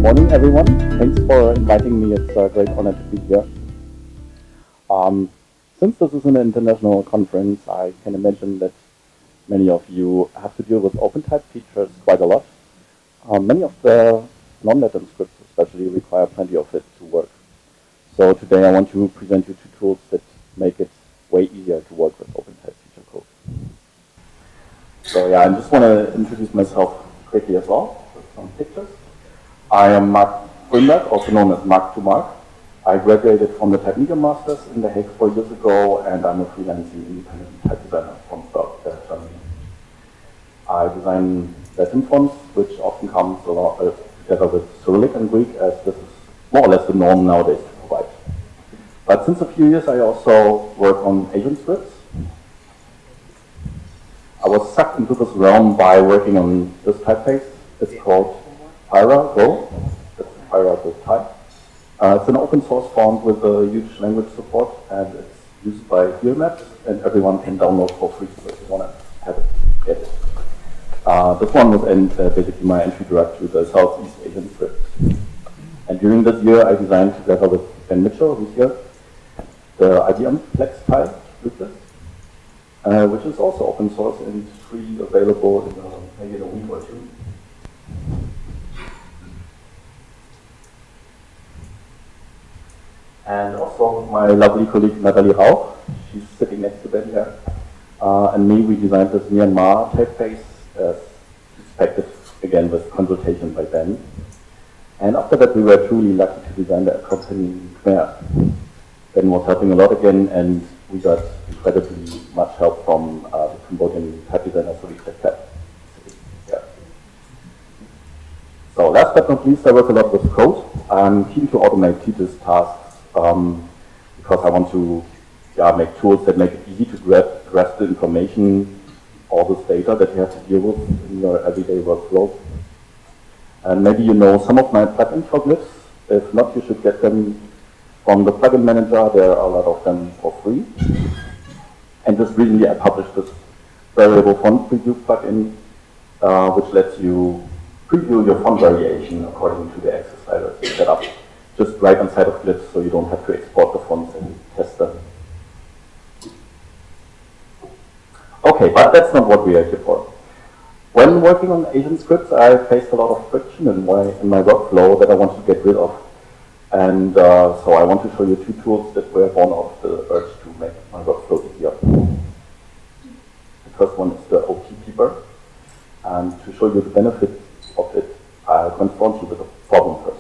morning, everyone. Thanks for inviting me. It's a great honor to be here. Since this is an international conference, I can imagine that many of you have to deal with OpenType features quite a lot. Many of the non-Latin scripts especially require plenty of it to work. So today I want to present you two tools that make it way easier to work with OpenType feature code. So yeah, I just want to introduce myself quickly as well with some pictures. I am Mark Frömberg, also known as Mark to Mark. I graduated from the Type Media Masters in The Hague 4 years ago, and I'm a freelancing independent type designer from Germany. I design Latin fonts, which often comes together with Cyrillic and Greek, as this is more or less the norm nowadays to provide. But since a few years, I also work on Asian scripts. I was sucked into this realm by working on this typeface. It's called Pyra Go. That's Pyra Go type. It's an open source font with a huge language support, and it's used by maps, and everyone can download for free. So if you want to have it, get it. This one was basically my entry drug to the Southeast Asian scripts. And during this year, I designed together with Ben Mitchell, who's here, the IBM Flex type glyphs, which is also open source and free, available in maybe in a week or two. And also my lovely colleague Natalie Rauch, she's sitting next to Ben here, and me, we designed this Myanmar typeface as expected, again with consultation by Ben. And after that, we were truly lucky to design the accompanying Khmer. Ben was helping a lot again, and we got incredibly much help from the Cambodian type designer, yeah. So last but not least, I work a lot with code. I'm keen to automate tedious tasks because I want to make tools that make it easy to grasp the information, all this data that you have to deal with in your everyday workflow. And maybe you know some of my plugins for glyphs. If not, you should get them from the plugin manager. There are a lot of them for free. And just recently I published this variable font preview plugin, which lets you preview your font variation according to the access layers you set up, just right inside of glyphs, so you don't have to export the fonts and test them. Okay, but that's not what we are here for. When working on Asian scripts, I faced a lot of friction in my workflow that I want to get rid of. And so I want to show you two tools that were born out of the urge to make my workflow easier. The first one is the OP Keeper. And to show you the benefits of it, I'll confront you with a problem first.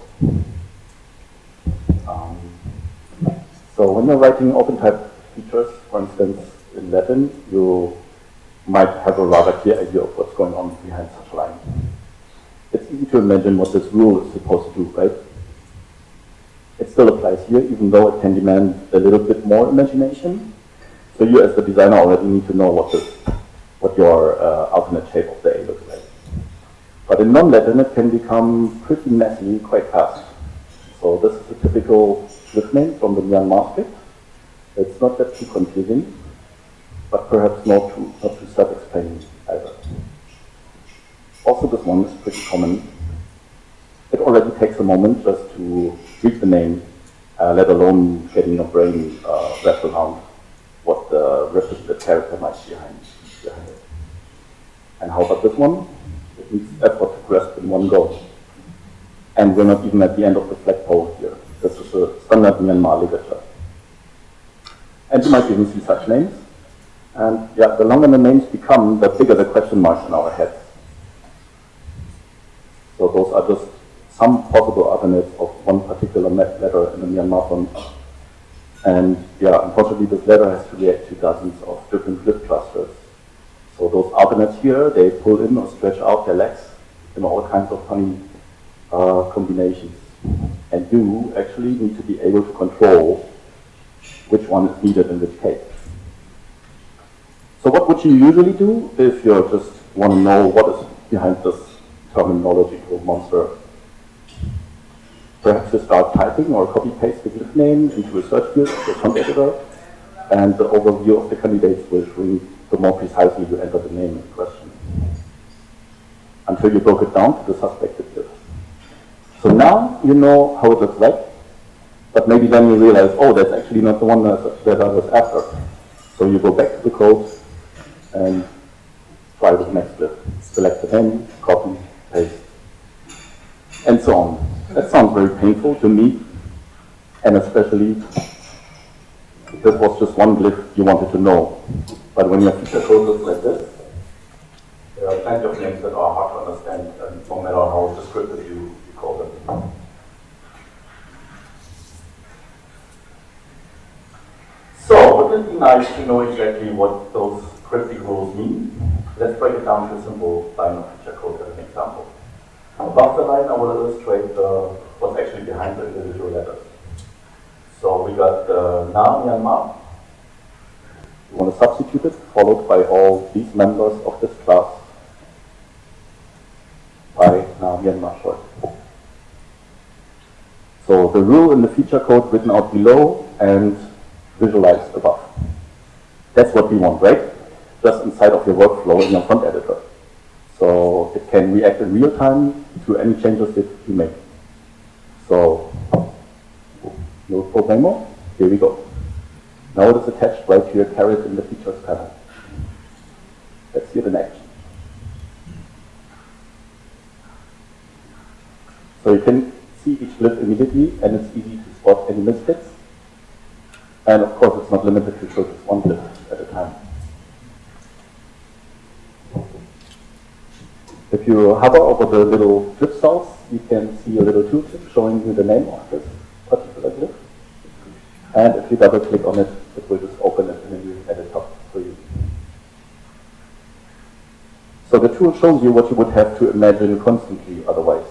So when you're writing OpenType features, for instance, in Latin, you might have a rather clear idea of what's going on behind such a line. It's easy to imagine what this rule is supposed to do, right? It still applies here, even though it can demand a little bit more imagination. So you as the designer already need to know what your alternate shape of the A looks like. But in non-Latin, it can become pretty messy quite fast. So this is a typical glyph name from the Myanmar script. It's not that too confusing, but perhaps not too self-explaining either. Also, this one is pretty common. It already takes a moment just to read the name, let alone getting your brain wrapped around what the represented character might be behind it. And how about this one? It needs effort to grasp in one go. And we're not even at the end of the flagpole here. This is a standard Myanmar ligature. And you might even see such names. And yeah, the longer the names become, the bigger the question marks in our heads. So those are just some possible alternates of one particular letter in the Myanmar font. And yeah, unfortunately this letter has to react to dozens of different glyph clusters. So those alternates here, they pull in or stretch out their legs in all kinds of funny combinations. And you actually need to be able to control which one is needed in which case. So what would you usually do if you just want to know what is behind this terminological monster? Perhaps you start typing or copy-paste the glyph name into a search field or font editor, and the overview of the candidates will shrink the more precisely you enter the name in question, until you broke it down to the suspected glyph. So now you know how it looks like, but maybe then you realize, oh, that's actually not the one that I was after. So you go back to the code and try with the next glyph. Select the name, copy, paste, and so on. That sounds very painful to me, and especially this was just one glyph you wanted to know. But when your feature code looks like this, there are plenty of names that are hard to understand, no matter how descriptive you call them. So, wouldn't it be nice to know exactly what those cryptic rules mean? Let's break it down to a simple line of feature code as an example. Above the line, I will illustrate what's actually behind the individual letters. So we got na-myanmar. We want to substitute it, followed by all these members of this class by na-myanmar short. So the rule in the feature code written out below and visualized above. That's what we want, right? Just inside of your workflow in your font editor. So it can react in real time to any changes that you make. So, no problemo, here we go. Now it is attached right to your caret in the features panel. Let's see it in action. So you can see each glyph immediately, and it's easy to spot any misfits. And of course, it's not limited to show just one glyph at a time. If you hover over the little glyph cells, you can see a little tooltip showing you the name of this particular glyph. And if you double click on it, it will just open it in a new editor for you. So the tool shows you what you would have to imagine constantly otherwise,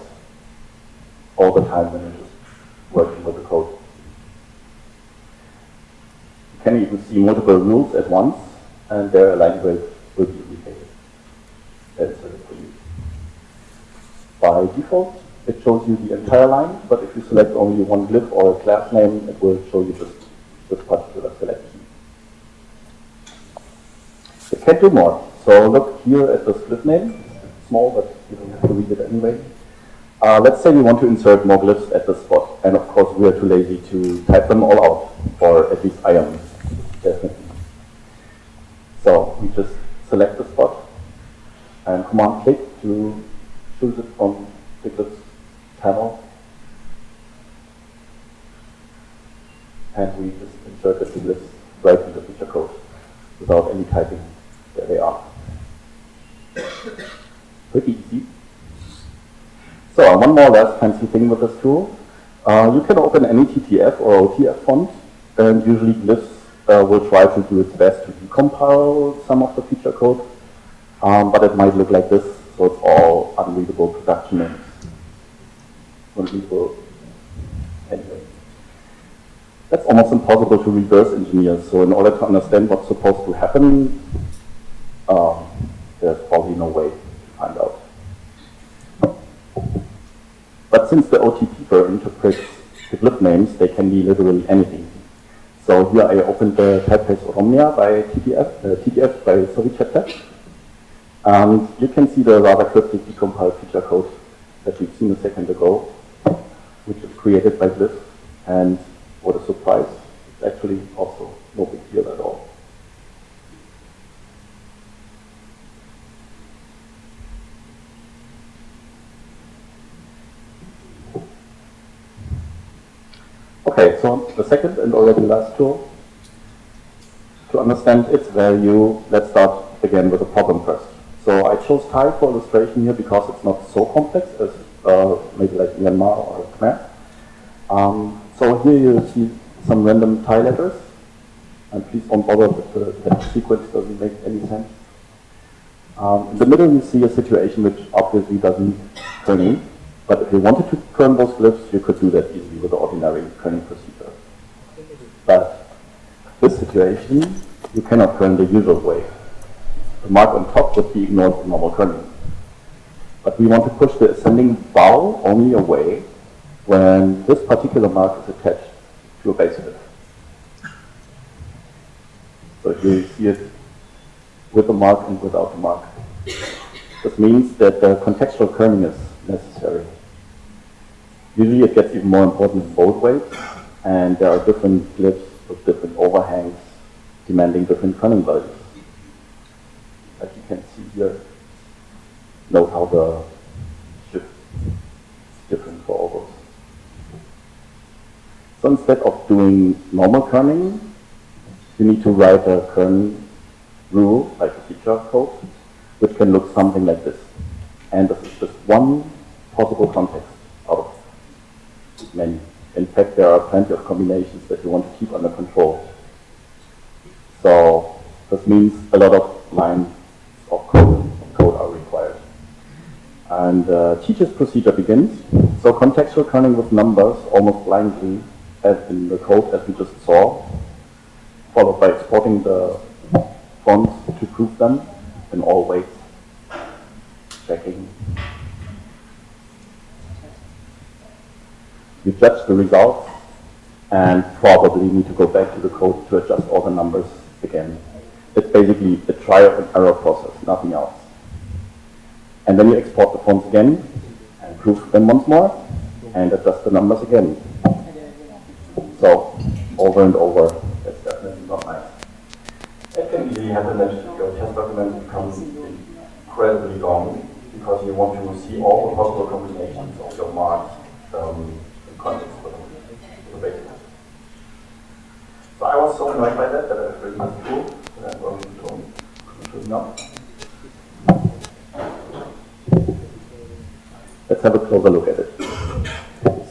all the time when you're just working with the code. You can even see multiple rules at once, and their line break will be indicated. That's it for you. By default, it shows you the entire line, but if you select only one glyph or a class name, it will show you just this particular selection. It can do more. So look here at this glyph name. It's small, but you don't have to read it anyway. Let's say we want to insert more glyphs at this spot, and of course we are too lazy to type them all out, or at least I am, definitely. So we just select the spot and command click to choose it from the glyphs panel, and we just insert the glyphs right in the feature code without any typing. There they are. Pretty easy. So one more last fancy thing with this tool. You can open any TTF or OTF font, and usually glyphs will try to do its best to decompile some of the feature code, but it might look like this, so it's all unreadable production names. Unreadable anyway. That's almost impossible to reverse engineer, so in order to understand what's supposed to happen, there's probably no way to find out. But since the OTP interprets the glyph names, they can be literally anything. So here I opened the typeface Oromia by TTF by Sovichapter. And you can see the rather cryptic decompiled feature code that we've seen a second ago, which is created by glyphs. And what a surprise, it's actually also no big deal at all. Okay, so the second and already last tool. To understand its value, let's start again with a problem first. So I chose Thai for illustration here because it's not so complex as maybe like Myanmar or Khmer. So here you see some random Thai letters, and please don't bother with the sequence, doesn't make any sense. In the middle you see a situation which obviously doesn't kerning, but if you wanted to kern those glyphs, you could do that easily with the ordinary kerning procedure. But this situation, you cannot kern the usual way. The mark on top would be ignored in normal kerning. But we want to push the ascending vowel only away when this particular mark is attached to a base glyph. So here you see it with the mark and without the mark. This means that the contextual kerning is necessary. Usually it gets even more important with fold weights, and there are different glyphs with different overhangs demanding different kerning values. As you can see here, note how the shift is different for all those. So instead of doing normal kerning, you need to write a kerning rule, like a feature code, which can look something like this. And this is just one possible context out of many. In fact, there are plenty of combinations that you want to keep under control. So this means a lot of lines of code are required. And teacher's procedure begins. So contextual kerning with numbers almost blindly, as in the code as we just saw, followed by exporting the fonts to prove them in all ways, checking. You judge the results and probably need to go back to the code to adjust all the numbers again. It's basically a trial and error process, nothing else. And then you export the fonts again and proof them once more and adjust the numbers again. So over and over, that's definitely not nice. It can easily happen that your test document becomes incredibly long because you want to see all the possible combinations of your marks in context with the basic. So I was so annoyed by that I've written this tool that I'm going to show now. Let's have a closer look at it.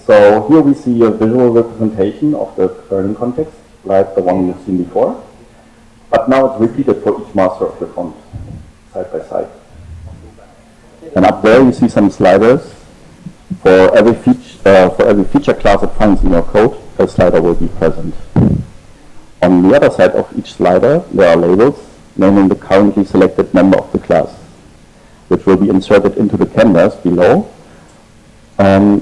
So here we see a visual representation of the kerning context, like the one you've seen before. But now it's repeated for each master of your font, side by side. And up there you see some sliders. For every feature class it finds in your code, a slider will be present. On the other side of each slider, there are labels naming the currently selected member of the class, which will be inserted into the canvas below,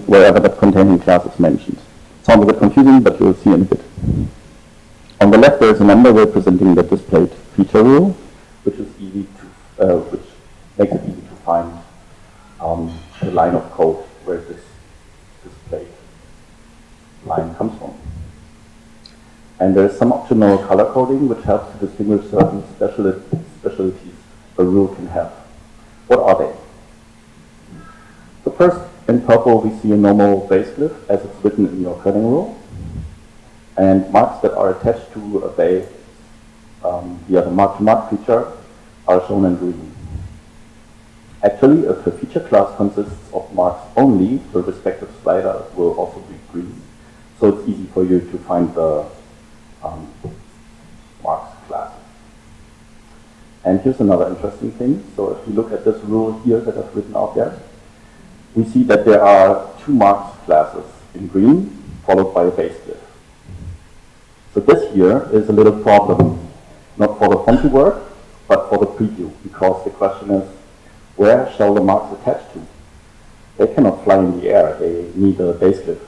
wherever that containing class is mentioned. Sounds a bit confusing, but you'll see in a bit. On the left, there is a number representing the displayed feature rule, which is which makes it easy to find the line of code where this displayed line comes from. And there is some optional color coding which helps to distinguish certain specialties a rule can have. What are they? So first, in purple, we see a normal base glyph as it's written in your kerning rule, and marks that are attached to a base via the mark-to-mark feature are shown in green. Actually, if the feature class consists of marks only, the respective slider will also be green, so it's easy for you to find the marks class. And here's another interesting thing. So if you look at this rule here that I've written out there, we see that there are two marks classes in green, followed by a base glyph. So this here is a little problem, not for the font to work, but for the preview, because the question is, where shall the marks attach to? They cannot fly in the air, they need a base glyph.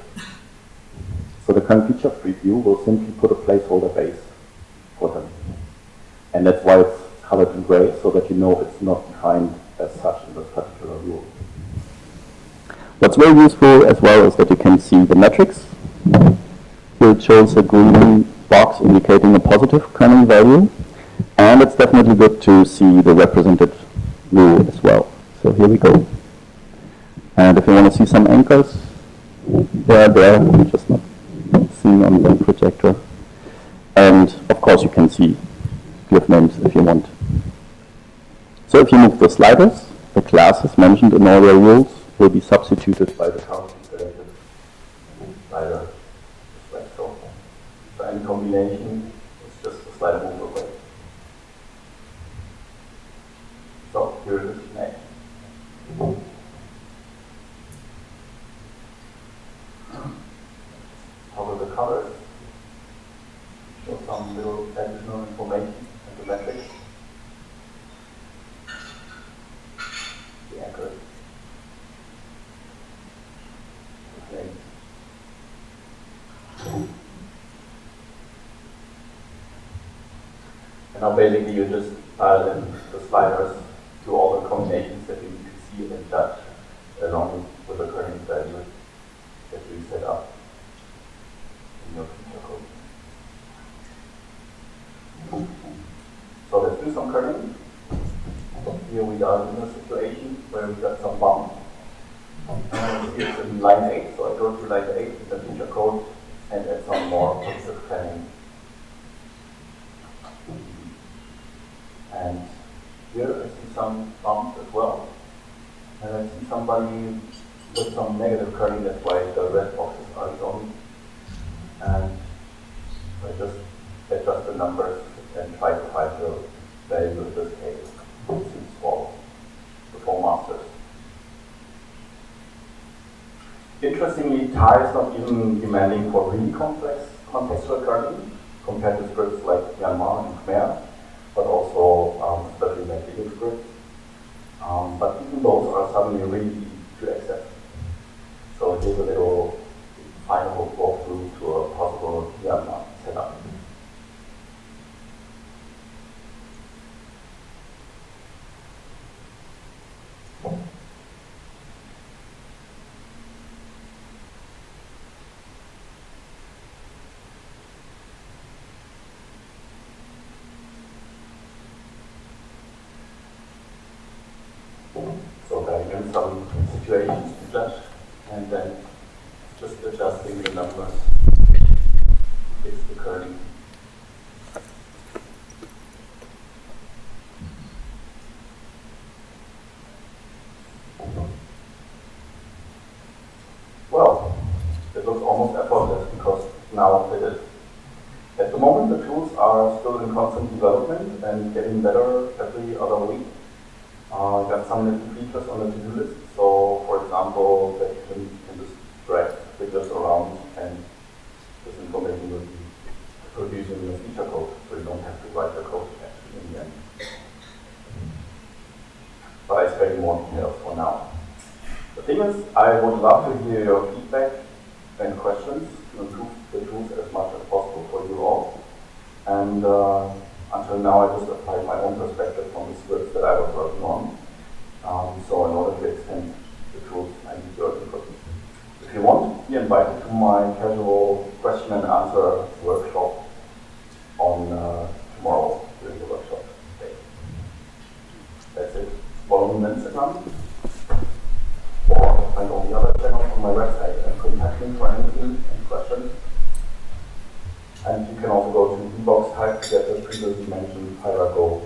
So the current feature preview will simply put a placeholder base for them. And that's why it's colored in gray, so that you know it's not defined as such in this particular rule. What's very useful as well is that you can see the metrics. Here it shows a green box indicating a positive kerning value, and it's definitely good to see the represented rule as well. So here we go. And if you want to see some anchors, they are there, just not seen on the projector. And of course you can see glyph names if you want. So if you move the sliders, the classes mentioned in all your rules will be substituted by the currently selected slider, just like so. So any combination is just the slider move away. So here it is next. Toggle the colors, show some little additional information and the metrics. The anchor. Okay. And now basically you just dial in the sliders to all the combinations that you need to see and judge along with the kerning value that are in a situation where we got some bump. It's in line 8, so I go to line 8 in the feature code and add some more positive kerning. And here I see some bumps as well. And I see somebody with some negative kerning, that's why the red boxes are shown. And I just adjust the numbers and try to find the value of this case. It seems false. The 4 masters. Interestingly, Thai is not even demanding for really complex contextual kerning compared to scripts like Myanmar and Khmer, but also especially like legal scripts. But even those are suddenly really easy to access. So here's a little final walkthrough to a possible Myanmar setup. So there again some situations to judge, and then just adjusting the numbers, fix the kerning. Well, it looks almost effortless because now it is. At the moment, the tools are still in constant development and getting better every other week. Got some little features on the to-do list. So, for example, that you can just drag figures around and this information will be produced in your feature code, so you don't have to write the code actually in the end. But I spare you more details for now. The thing is, I would love to hear your feedback and questions to improve the tools as much as possible for you all. And until now, I just applied my own perspective from the scripts that I was working on. So in order to extend the tools, I need your input. If you want, be invited to my casual question and answer workshop on tomorrow during the workshop day. That's it. Follow me on Instagram or find all the other channels on my website and contact me for anything and questions. And you can also go to dbox type to get the previously mentioned hierarchical